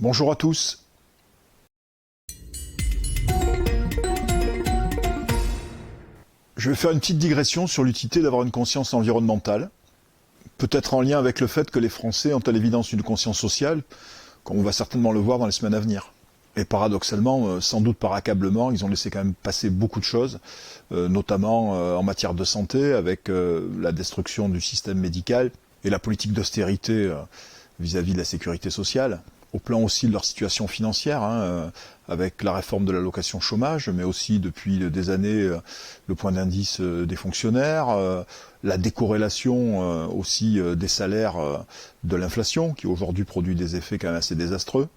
Bonjour à tous. Je vais faire une petite digression sur l'utilité d'avoir une conscience environnementale, peut-être en lien avec le fait que les Français ont à l'évidence une conscience sociale, comme on va certainement le voir dans les semaines à venir. Et paradoxalement, sans doute par accablement, ils ont laissé quand même passer beaucoup de choses, notamment en matière de santé, avec la destruction du système médical et la politique d'austérité vis-à-vis de la sécurité sociale. Au plan aussi de leur situation financière, avec la réforme de l'allocation chômage, mais aussi depuis des années le point d'indice des fonctionnaires, la décorrélation aussi des salaires de l'inflation, qui aujourd'hui produit des effets quand même assez désastreux,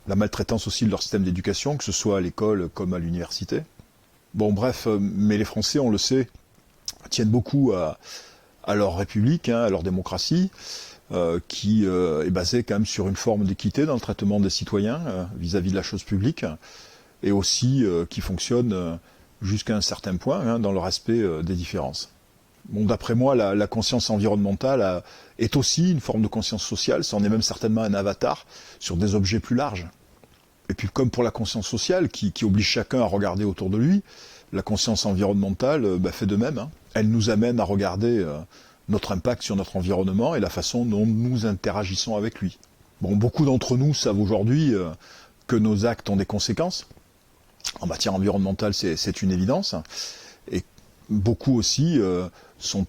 la maltraitance aussi de leur système d'éducation, que ce soit à l'école comme à l'université. Bon bref, mais les Français, on le sait, tiennent beaucoup à leur république, à leur démocratie, qui est basée quand même sur une forme d'équité dans le traitement des citoyens vis-à-vis de la chose publique, et aussi qui fonctionne jusqu'à un certain point dans le respect des différences. Bon, d'après moi, la conscience environnementale est aussi une forme de conscience sociale, ça en est même certainement un avatar sur des objets plus larges. Et puis comme pour la conscience sociale, qui oblige chacun à regarder autour de lui, la conscience environnementale fait de même. Elle nous amène à regarder notre impact sur notre environnement et la façon dont nous interagissons avec lui. Bon, beaucoup d'entre nous savent aujourd'hui que nos actes ont des conséquences. En matière environnementale, c'est une évidence. Et beaucoup aussi sont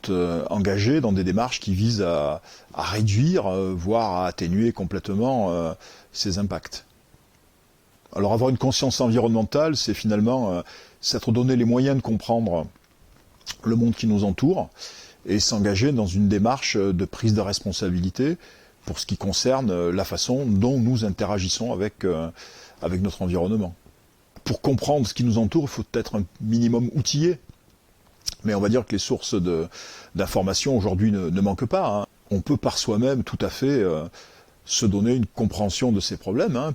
engagés dans des démarches qui visent à réduire, voire à atténuer complètement ces impacts. Alors avoir une conscience environnementale, c'est finalement s'être donné les moyens de comprendre le monde qui nous entoure et s'engager dans une démarche de prise de responsabilité pour ce qui concerne la façon dont nous interagissons avec notre environnement. Pour comprendre ce qui nous entoure, il faut être un minimum outillé. Mais on va dire que les sources d'information aujourd'hui ne manquent pas. On peut par soi-même tout à fait se donner une compréhension de ces problèmes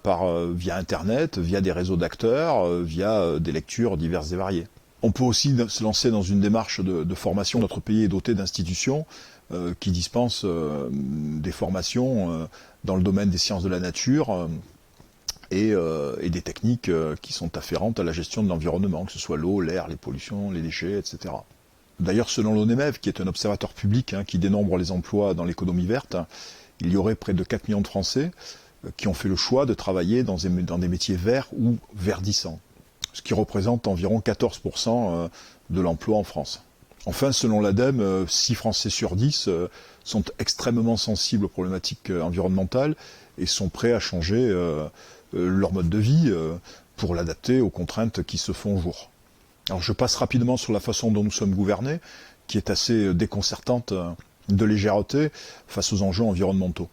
via Internet, via des réseaux d'acteurs, via des lectures diverses et variées. On peut aussi se lancer dans une démarche de formation. Notre pays est doté d'institutions qui dispensent des formations dans le domaine des sciences de la nature et des techniques qui sont afférentes à la gestion de l'environnement, que ce soit l'eau, l'air, les pollutions, les déchets, etc. D'ailleurs, selon l'ONEMEV, qui est un observateur public qui dénombre les emplois dans l'économie verte, il y aurait près de 4 millions de Français qui ont fait le choix de travailler dans des métiers verts ou verdissants, ce qui représente environ 14% de l'emploi en France. Enfin, selon l'ADEME, 6 Français sur 10 sont extrêmement sensibles aux problématiques environnementales et sont prêts à changer leur mode de vie pour l'adapter aux contraintes qui se font au jour. Alors je passe rapidement sur la façon dont nous sommes gouvernés, qui est assez déconcertante de légèreté face aux enjeux environnementaux.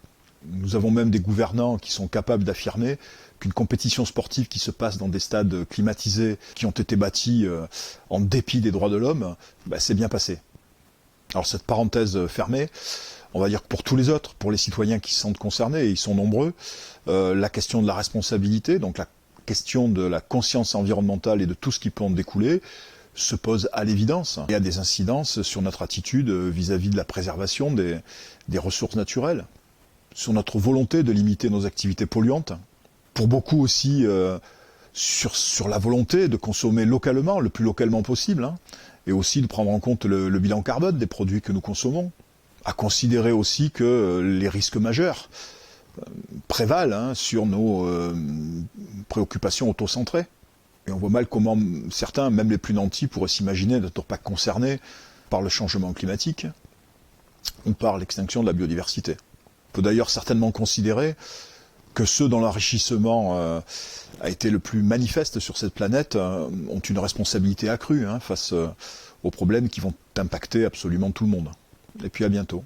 Nous avons même des gouvernants qui sont capables d'affirmer qu'une compétition sportive qui se passe dans des stades climatisés, qui ont été bâtis en dépit des droits de l'homme, c'est bien passé. Alors cette parenthèse fermée, on va dire que pour tous les autres, pour les citoyens qui se sentent concernés, et ils sont nombreux, la question de la responsabilité, donc la question de la conscience environnementale et de tout ce qui peut en découler, se pose à l'évidence et a des incidences sur notre attitude vis-à-vis de la préservation des ressources naturelles, sur notre volonté de limiter nos activités polluantes, pour beaucoup aussi sur la volonté de consommer localement, le plus localement possible, et aussi de prendre en compte le bilan carbone des produits que nous consommons, à considérer aussi que les risques majeurs prévalent sur nos préoccupations autocentrées. Et on voit mal comment certains, même les plus nantis, pourraient s'imaginer d'être pas concernés par le changement climatique ou par l'extinction de la biodiversité. On peut d'ailleurs certainement considérer que ceux dont l'enrichissement a été le plus manifeste sur cette planète ont une responsabilité accrue face aux problèmes qui vont impacter absolument tout le monde. Et puis à bientôt.